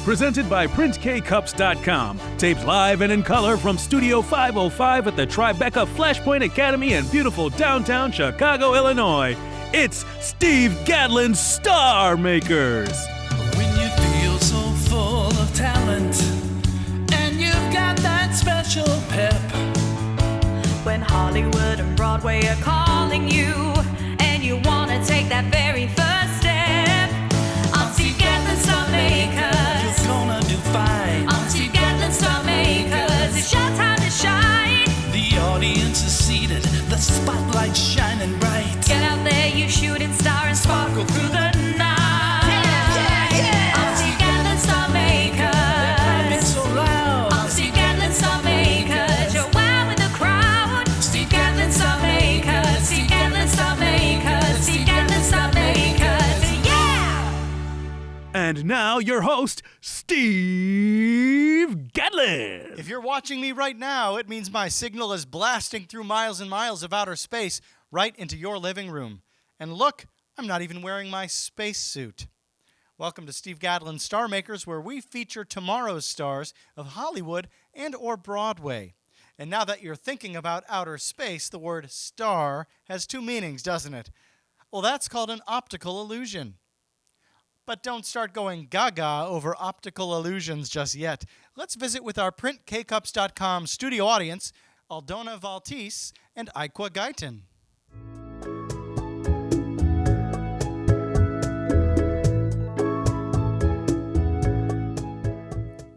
presented by PrintKCups.com. Taped live and in color from Studio 505 at the Tribeca Flashpoint Academy in beautiful downtown Chicago, Illinois. It's Steve Gadlin's Star Makers. When you feel so full of talent and you've got that special pep. When Hollywood and Broadway are calling you and you want to take that very first step. I'm Steve Gadlin's Star Makers. You're gonna do fine. I'm Steve Gadlin's Star Makers. It's your time to shine. The audience is seated, the spotlight's shining bright. Get out there, you shooting star and sparkle through the night. Yeah. I'm Steve Gadlin's Star Makers. It's so loud. I'm Steve Gadlin's Star Makers. You're wowing the crowd. Steve Gadlin's Star Makers. Steve Gadlin's Star Makers. Steve Gadlin's Star Makers. Yeah! And now your host, Steve Gadlin. If you're watching me right now, it means my signal is blasting through miles and miles of outer space right into your living room. And look, I'm not even wearing my space suit. Welcome to Steve Gadlin's Star Makers, where we feature tomorrow's stars of Hollywood and or Broadway. And now that you're thinking about outer space, the word star has two meanings, doesn't it? Well, that's called an optical illusion. But don't start going gaga over optical illusions just yet. Let's visit with our PrintKcups.com studio audience, Aldona Valtis and Aikwa Gaitan.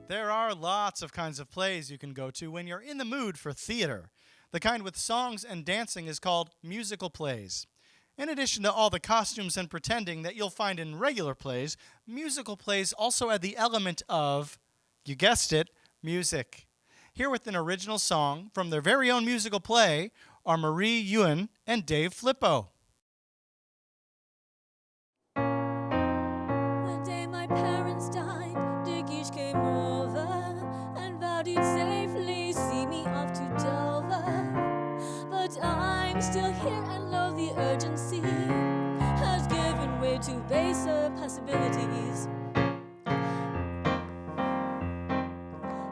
There are lots of kinds of plays you can go to when you're in the mood for theater. The kind with songs and dancing is called musical plays. In addition to all the costumes and pretending that you'll find in regular plays, musical plays also add the element of, you guessed it, music. Here with an original song from their very own musical play are Marie Ewan and Dave Flippo. The day my parents died, Dickish came over and vowed he'd safely see me off to Dover. But I'm still here and lo, the urgency has given way to baser possibilities.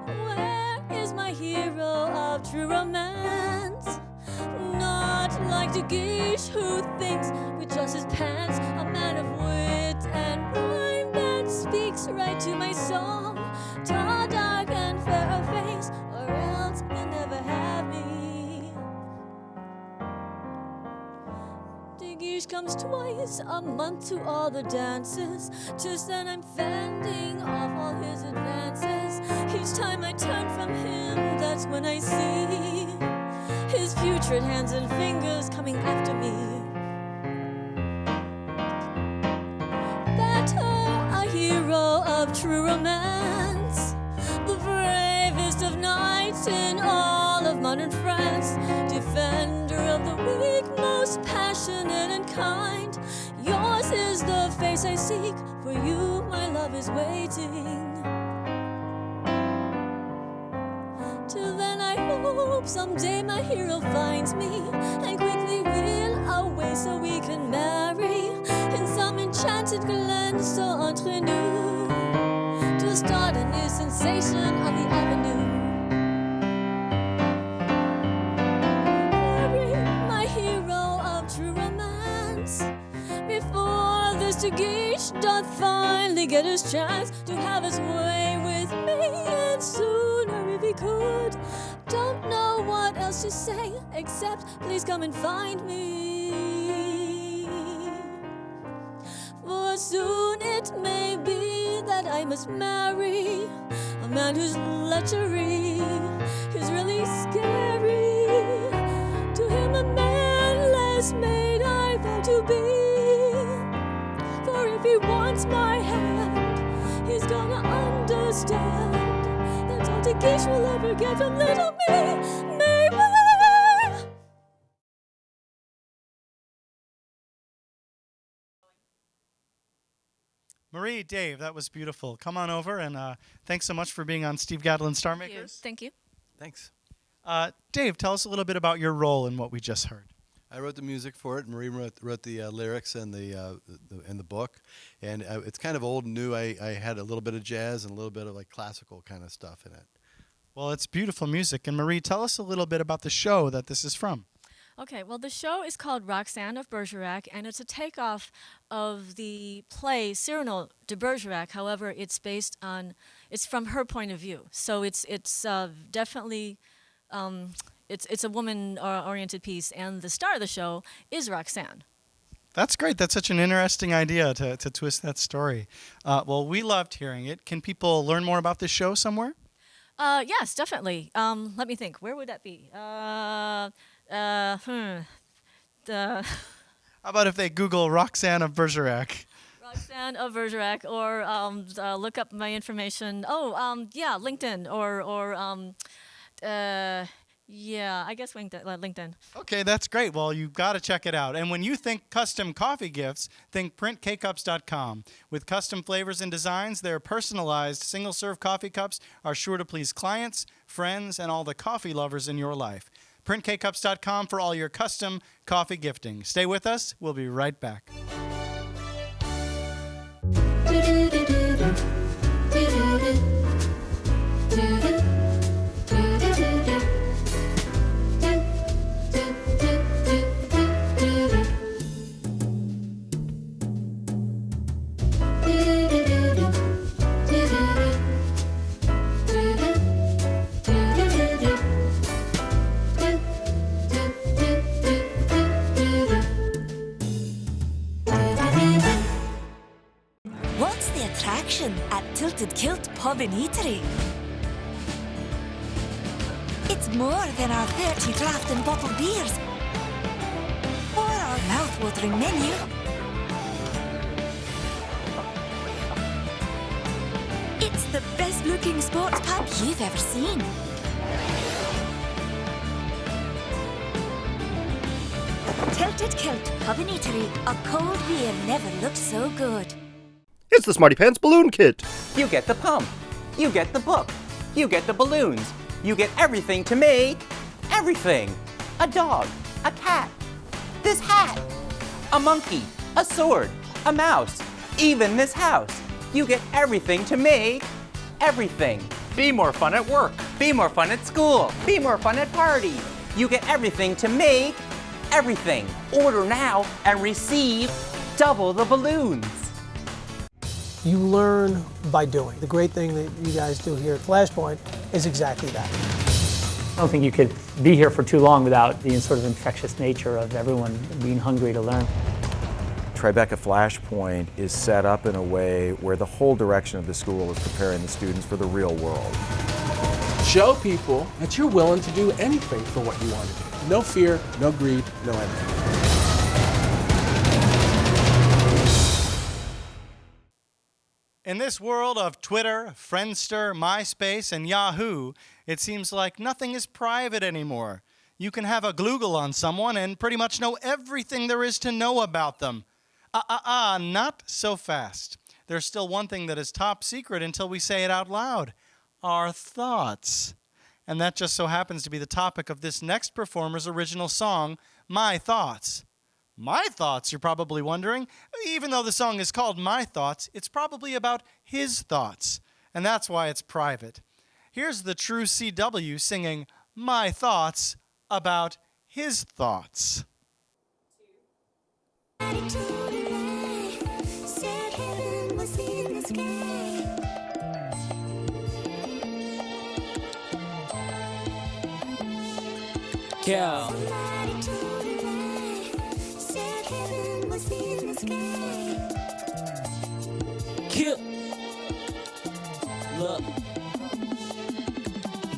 Where is my hero of true romance? Not like Dickish, who thinks with just his pants, a man of wit and rhyme that speaks right to my soul. Tall, dark, and fair of face, or else you'll never have me. Dickish comes twice a month to all the dances. Just then I'm fending off all his advances. Each time I turn from him, that's when I see his putrid hands and fingers coming after me. Better a hero of true romance, the bravest of knights in all of modern France, defender of the weak, most passionate and kind. Yours is the face I seek, for you my love is waiting. Till then I hope someday my hero finds me and quickly we'll away so we can marry in some enchanted glen, so entre nous, to start a new sensation on the avenue. Hurry, my hero of true romance, before this Dickish doth finally get his chance to have his way with me, and sooner if he could. Don't know what else to say except please come and find me. For soon it may be that I must marry a man whose lechery is really scary. To him a man less made I vow to be. For if he wants my hand, he's gonna understand that's all Dickish will ever get from little me, maybe. Marie, Dave, that was beautiful. Come on over, and thanks so much for being on Steve Gadlin's Star Makers. Thank you. Thanks. Dave, tell us a little bit about your role in what we just heard. I wrote the music for it. Marie wrote the lyrics and the book, and it's kind of old and new. I had a little bit of jazz and a little bit of like classical kind of stuff in it. Well, it's beautiful music. And Marie, tell us a little bit about the show that this is from. Okay, well, the show is called Roxanne of Bergerac, and it's a takeoff of the play Cyrano de Bergerac. However, it's from her point of view. So it's definitely, it's a woman-oriented piece, and the star of the show is Roxanne. That's great. That's such an interesting idea to twist that story. Well, we loved hearing it. Can people learn more about this show somewhere? Yes, definitely. Let me think. Where would that be? How about if they Google Roxanne of Bergerac? Roxanne of Bergerac, or look up my information. Yeah, LinkedIn, or yeah, I guess LinkedIn. Okay, that's great. Well, you've got to check it out. And when you think custom coffee gifts, think printkcups.com. With custom flavors and designs, their personalized single-serve coffee cups are sure to please clients, friends, and all the coffee lovers in your life. printkcups.com for all your custom coffee gifting. Stay with us. We'll be right back. What's the attraction at Tilted Kilt Pub and Eatery? It's more than our 30 draft and bottled beers or our mouth-watering menu. It's the best-looking sports pub you've ever seen. Tilted Kilt Pub and Eatery. A cold beer never looked so good. It's the Smarty Pants Balloon Kit. You get the pump. You get the book. You get the balloons. You get everything to make everything. A dog, a cat, this hat, a monkey, a sword, a mouse, even this house. You get everything to make everything. Be more fun at work. Be more fun at school. Be more fun at party. You get everything to make everything. Order now and receive double the balloons. You learn by doing. The great thing that you guys do here at Flashpoint is exactly that. I don't think you could be here for too long without the sort of infectious nature of everyone being hungry to learn. Tribeca Flashpoint is set up in a way where the whole direction of the school is preparing the students for the real world. Show people that you're willing to do anything for what you want to do. No fear, no greed, no envy. In this world of Twitter, Friendster, MySpace, and Yahoo, it seems like nothing is private anymore. You can have a Gloogle on someone and pretty much know everything there is to know about them. Not so fast. There's still one thing that is top secret until we say it out loud. Our thoughts. And that just so happens to be the topic of this next performer's original song, My Thoughts. My thoughts, you're probably wondering. Even though the song is called My Thoughts, it's probably about his thoughts. And that's why it's private. Here's the true CW singing My Thoughts about his thoughts. Yeah. Kill. Look.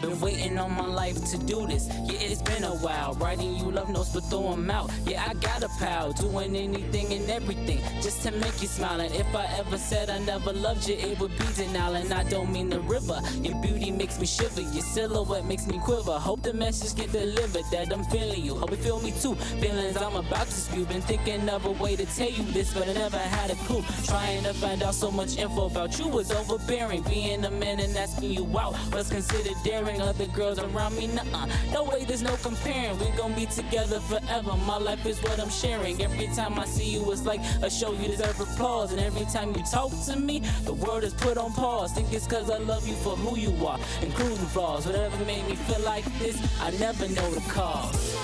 Been waiting on my life to do this. Yeah, it's been a while. Writing you love notes, but throw them out. Yeah, I got a pal. Doing anything and everything just to make you smile. And if I ever said I never loved you, it would be denial. And I don't mean the river. Your beauty makes me shiver. Your silhouette makes me quiver. Hope the message get delivered that I'm feeling you. Hope you feel me too. Feelings I'm about to spew. Been thinking of a way to tell you this, but I never had a clue. Trying to find out so much info about you was overbearing. Being a man and asking you out was considered daring. other girls around me, nuh-uh. No way, there's no comparing. We gon' be together forever. My life is what I'm sharing. Every time I see you, it's like a show. You deserve applause. And every time you talk to me, the world is put on pause. Think it's cause I love you for who you are, including flaws. Whatever made me feel like this, I never know the cause.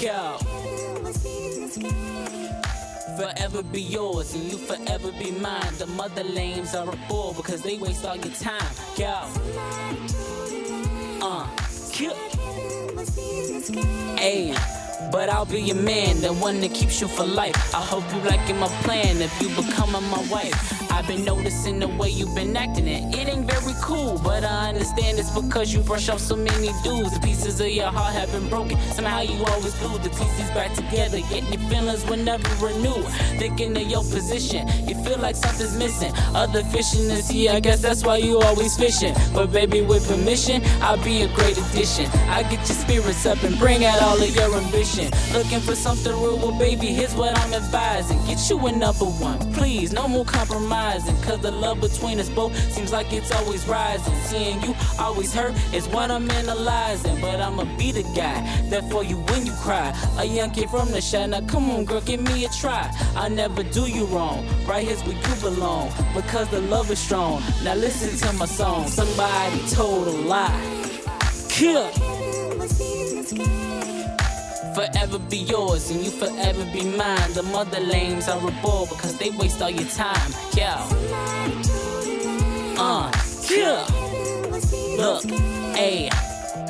Yo. Forever be yours and you forever be mine. The mother lames are a bore because they waste all your time. Yo. Kill. Ayy. But I'll be your man, the one that keeps you for life. I hope you liking my plan if you becoming my wife. I've been noticing the way you've been acting it ain't very cool, but I understand it's because you brush off so many dudes. The pieces of your heart have been broken. Somehow you always glue the pieces back together, yet your feelings will never renew. Thinking of your position, you feel like something's missing. Other fish in the sea, I guess that's why you always fishing. But baby, with permission, I'll be a great addition. I get your spirits up and bring out all of your ambition. Looking for something real, well baby, here's what I'm advising. Get you a number one, please, no more compromising. Cause the love between us both seems like it's always rising. Seeing you always hurt is what I'm analyzing. But I'ma be the guy that for you when you cry. A young kid from the shine, now come on girl, give me a try. I never do you wrong, right here's where you belong. Because the love is strong, now listen to my song. Somebody told a lie. Kill. Forever be yours and you forever be mine. The mother lames are a bore because they waste all your time. Yeah. Kill. Look, ayy.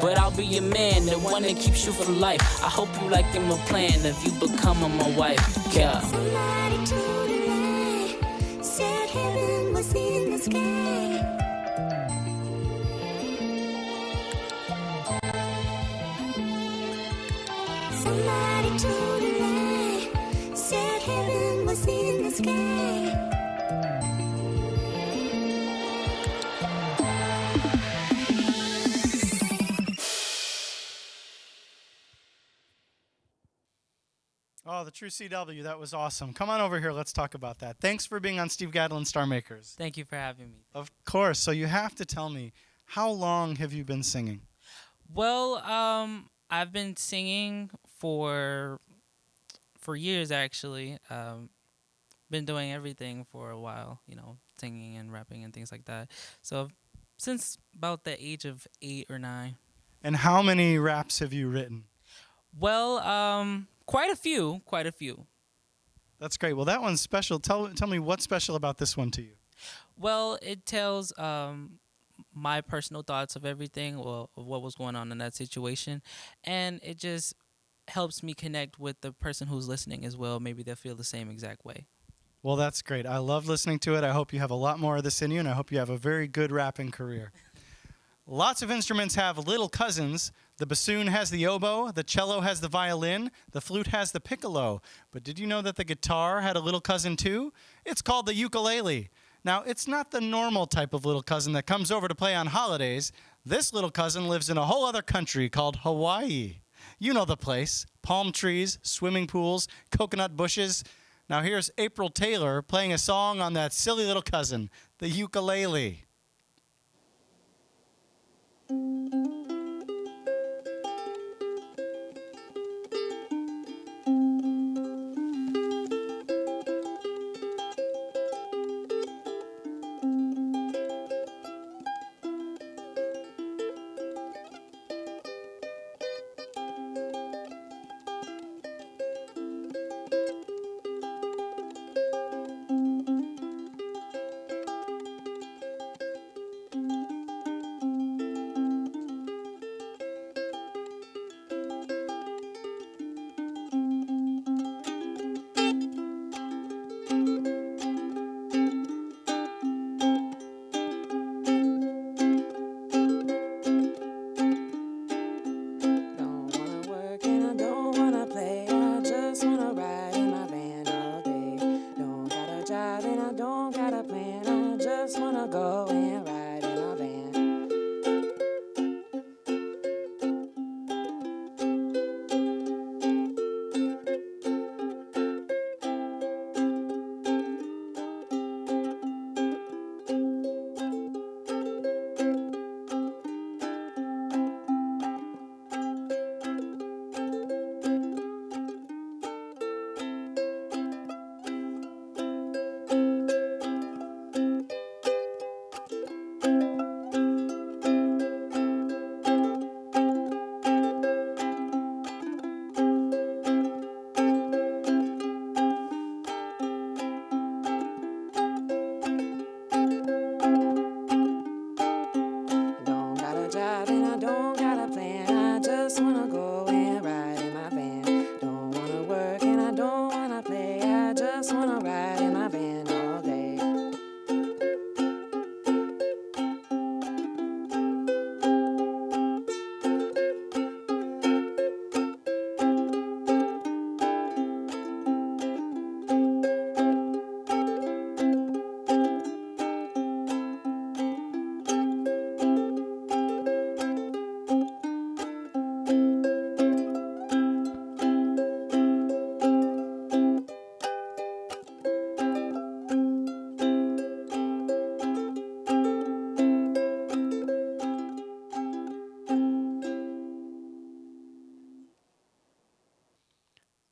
But I'll be your man, the one that keeps you for life. I hope you liking my plan if you becoming my wife. Yeah. Somebody told a lie, said heaven was in the sky. Somebody told a lie, said heaven was in the sky. Oh, the true CW, that was awesome. Come on over here, let's talk about that. Thanks for being on Steve Gadlin Star Makers. Thank you for having me. Of course. So you have to tell me, how long have you been singing? Well, I've been singing for years actually. Been doing everything for a while, you know, singing and rapping and things like that. So since about the age of 8 or 9. And how many raps have you written? Well, quite a few. That's great. Well, that one's special. Tell me what's special about this one to you. Well, it tells my personal thoughts of everything, well, of what was going on in that situation, and it just helps me connect with the person who's listening as well. Maybe they'll feel the same exact way. Well, that's great. I love listening to it. I hope you have a lot more of this in you, and I hope you have a very good rapping career. Lots of instruments have little cousins. The bassoon has the oboe, the cello has the violin, the flute has the piccolo. But did you know that the guitar had a little cousin too? It's called the ukulele. Now, it's not the normal type of little cousin that comes over to play on holidays. This little cousin lives in a whole other country called Hawaii. You know the place. Palm trees, swimming pools, coconut bushes. Now here's April Taylor playing a song on that silly little cousin, the ukulele.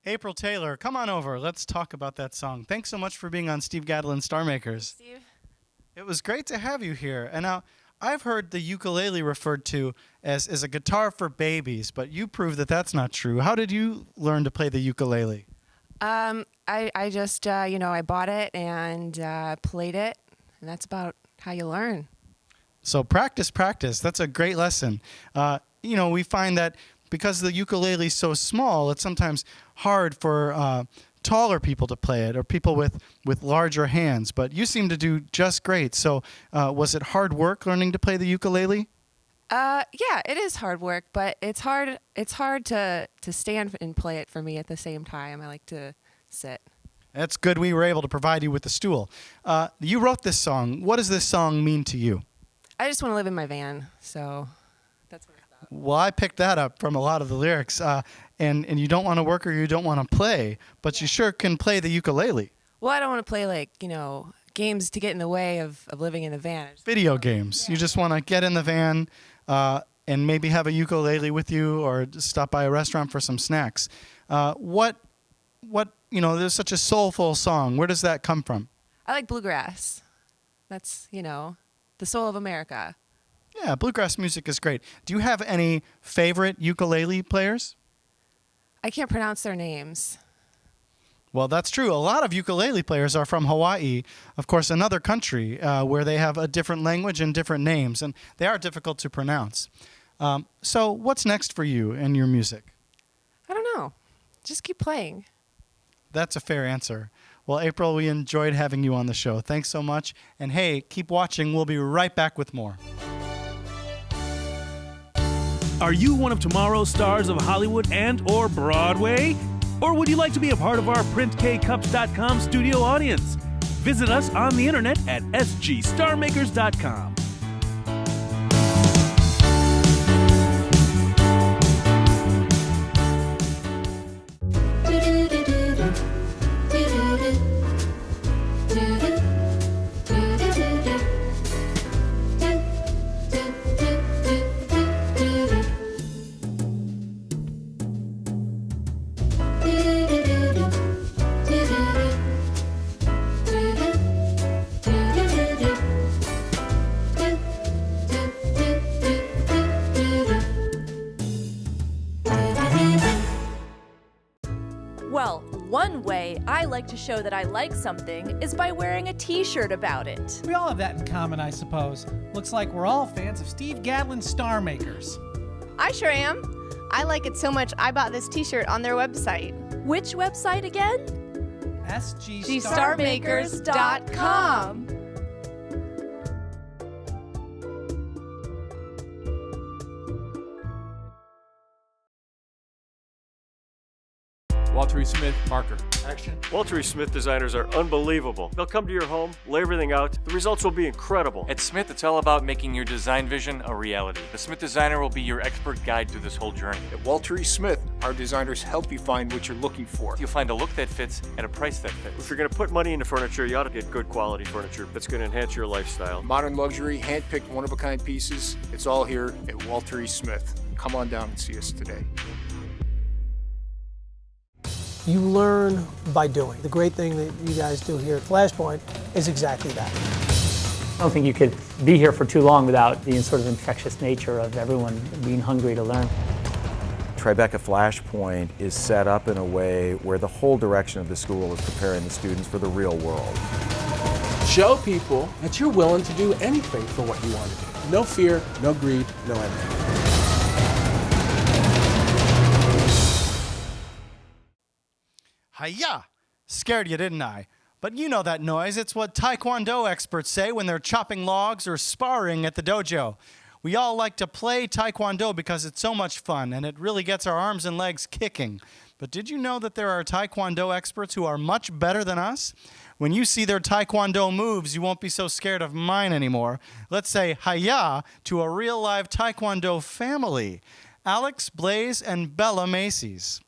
April Taylor, come on over. Let's talk about that song. Thanks so much for being on Steve Gadlin Star Makers. Steve. It was great to have you here. And now, I've heard the ukulele referred to as a guitar for babies, but you proved that that's not true. How did you learn to play the ukulele? I just, I bought it and played it, and that's about how you learn. So practice. That's a great lesson. We find that because the ukulele is so small, it's sometimes hard for taller people to play it or people with larger hands. But you seem to do just great. So was it hard work learning to play the ukulele? Yeah, it is hard work, but it's hard to stand and play it for me at the same time. I like to sit. That's good we were able to provide you with the stool. You wrote this song. What does this song mean to you? I just want to live in my van, so that's what it's about. Well, I picked that up from a lot of the lyrics. And you don't want to work or you don't want to play, but you sure can play the ukulele. Well, I don't want to play games to get in the way of living in a van. Video games. Yeah. You just want to get in the van and maybe have a ukulele with you or just stop by a restaurant for some snacks. There's such a soulful song. Where does that come from? I like bluegrass. That's, the soul of America. Yeah, bluegrass music is great. Do you have any favorite ukulele players? I can't pronounce their names. Well, that's true. A lot of ukulele players are from Hawaii, of course, another country where they have a different language and different names, and they are difficult to pronounce. So what's next for you and your music? I don't know. Just keep playing. That's a fair answer. Well, April, we enjoyed having you on the show. Thanks so much. And hey, keep watching. We'll be right back with more. Are you one of tomorrow's stars of Hollywood and or Broadway? Or would you like to be a part of our PrintKcups.com studio audience? Visit us on the internet at sgstarmakers.com. Well, one way I like to show that I like something is by wearing a t-shirt about it. We all have that in common, I suppose. Looks like we're all fans of Steve Gadlin Star Makers. I sure am. I like it so much I bought this t-shirt on their website. Which website again? sgstarmakers.com. Walter E. Smith, marker. Action. Walter E. Smith designers are unbelievable. They'll come to your home, lay everything out. The results will be incredible. At Smith, it's all about making your design vision a reality. The Smith designer will be your expert guide through this whole journey. At Walter E. Smith, our designers help you find what you're looking for. You'll find a look that fits at a price that fits. If you're going to put money into furniture, you ought to get good quality furniture that's going to enhance your lifestyle. Modern luxury, hand-picked, one-of-a-kind pieces. It's all here at Walter E. Smith. Come on down and see us today. You learn by doing. The great thing that you guys do here at Flashpoint is exactly that. I don't think you could be here for too long without the sort of infectious nature of everyone being hungry to learn. Tribeca Flashpoint is set up in a way where the whole direction of the school is preparing the students for the real world. Show people that you're willing to do anything for what you want to do. No fear, no greed, no envy. Hi-ya! Scared you, didn't I? But you know that noise. It's what Taekwondo experts say when they're chopping logs or sparring at the dojo. We all like to play Taekwondo because it's so much fun and it really gets our arms and legs kicking. But did you know that there are Taekwondo experts who are much better than us? When you see their Taekwondo moves, you won't be so scared of mine anymore. Let's say hi-ya to a real live Taekwondo family. Alex, Blaze, and Bella Macy's.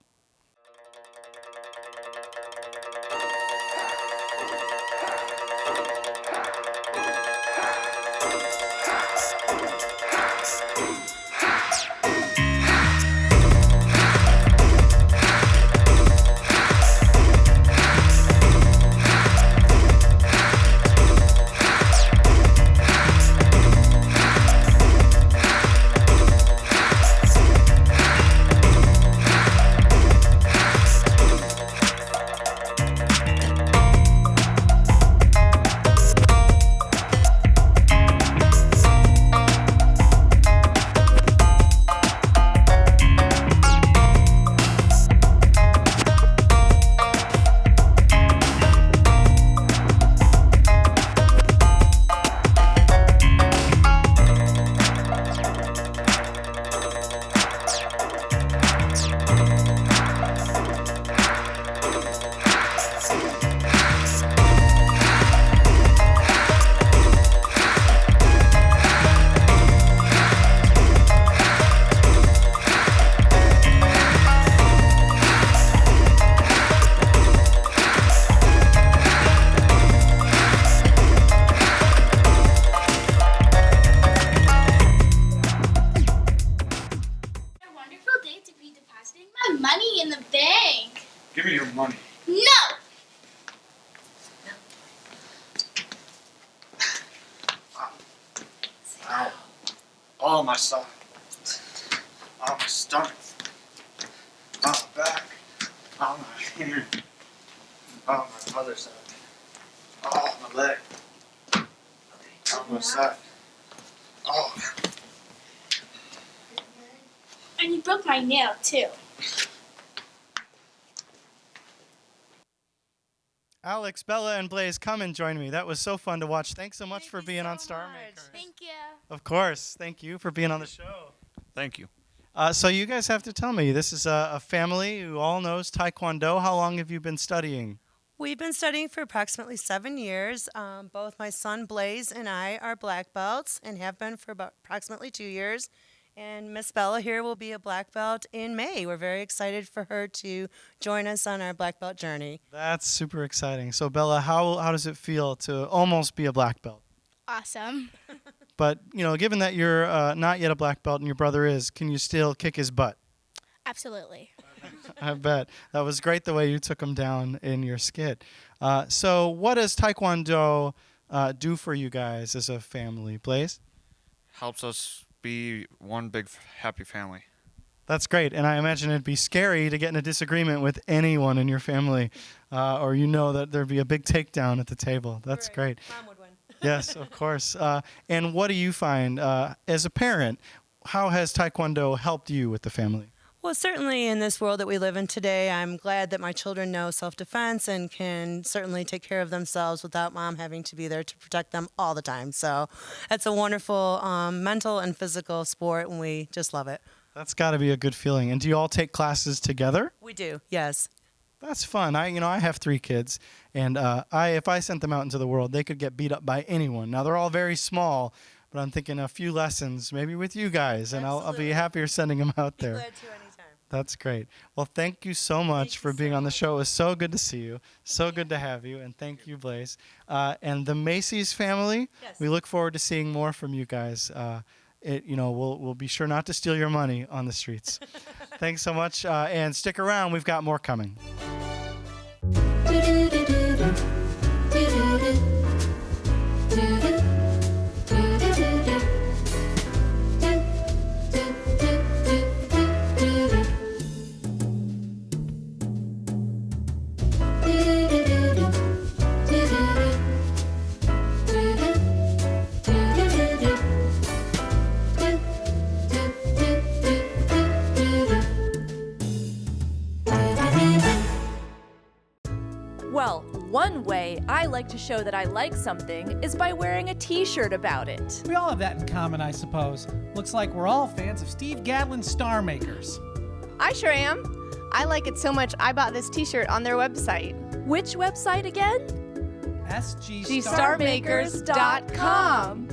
Oh, my side. Oh, my stomach. Oh, my back. Oh, my hand. Oh, my other side. Oh, my leg. Oh, my side. Oh. And you broke my nail, too. Alex, Bella, and Blaze, come and join me. That was so fun to watch. Thanks so much for being on Star Maker. Thank you. Of course. Thank you for being on the show. Thank you. So you guys have to tell me, this is a family who all knows Taekwondo. How long have you been studying? We've been studying for approximately 7 years. Both my son Blaze and I are black belts and have been for about approximately 2 years. And Miss Bella here will be a black belt in May. We're very excited for her to join us on our black belt journey. That's super exciting. So Bella, how does it feel to almost be a black belt? Awesome. But, you know, given that you're not yet a black belt and your brother is, can you still kick his butt? Absolutely. I bet. That was great the way you took him down in your skit. So what does Taekwondo do for you guys as a family? Blaze? Helps us be one big happy family. That's great. And I imagine it'd be scary to get in a disagreement with anyone in your family, or you know that there'd be a big takedown at the table. That's great. Mom would win. Yes, of course. And what do you find as a parent? How has Taekwondo helped you with the family? Well, certainly in this world that we live in today, I'm glad that my children know self-defense and can certainly take care of themselves without mom having to be there to protect them all the time. So it's a wonderful mental and physical sport, and we just love it. That's got to be a good feeling. And do you all take classes together? We do, yes. That's fun. I have 3 kids, and if I sent them out into the world, they could get beat up by anyone. Now, they're all very small, but I'm thinking a few lessons, maybe with you guys, and I'll be happier sending them out there. Glad to anytime. That's great. Well, thank you so much for being on the show. It was so good to see you. So good to have you, and thank you, Blaze. And the Macy's family, we look forward to seeing more from you guys. We'll be sure not to steal your money on the streets. Thanks so much, and stick around. We've got more coming. Well, one way I like to show that I like something is by wearing a t-shirt about it. We all have that in common, I suppose. Looks like we're all fans of Steve Gadlin Star Makers. I sure am. I like it so much I bought this t-shirt on their website. Which website again? SGStarmakers.com.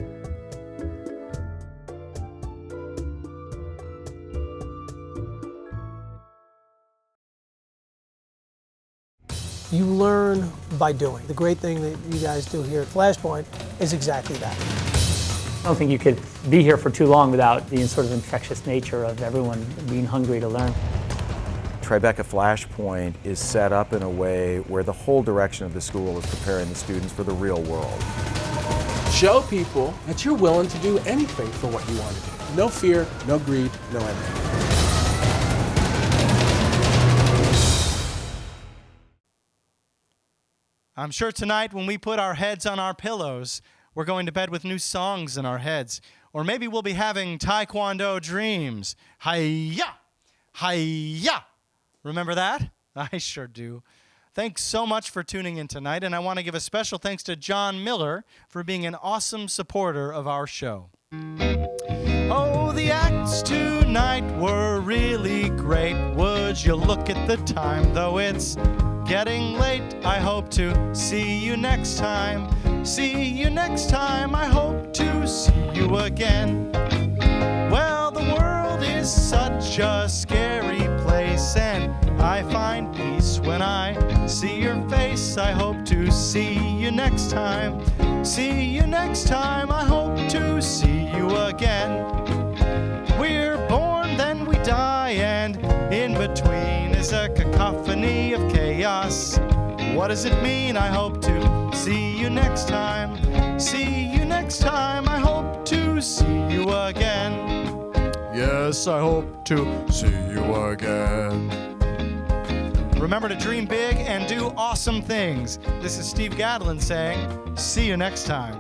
You learn by doing. The great thing that you guys do here at Flashpoint is exactly that. I don't think you could be here for too long without the sort of infectious nature of everyone being hungry to learn. Tribeca Flashpoint is set up in a way where the whole direction of the school is preparing the students for the real world. Show people that you're willing to do anything for what you want to do. No fear, no greed, no envy. I'm sure tonight when we put our heads on our pillows, we're going to bed with new songs in our heads. Or maybe we'll be having Taekwondo dreams. Hi-ya! Hi-ya! Remember that? I sure do. Thanks so much for tuning in tonight, and I want to give a special thanks to John Miller for being an awesome supporter of our show. Oh, the acts tonight were really great. Would you look at the time, though it's getting late. I hope to see you next time. See you next time. I hope to see you again. Well, the world is such a scary place, and I find peace when I see your face. I hope to see you next time. See you next time. I hope to see you again. We're born, then we die, and in between is a cacophony of chaos. What does it mean? I hope to see you next time. See you next time. I hope to see you again. Yes, I hope to see you again. Remember to dream big and do awesome things. This is Steve Gadlin saying, see you next time.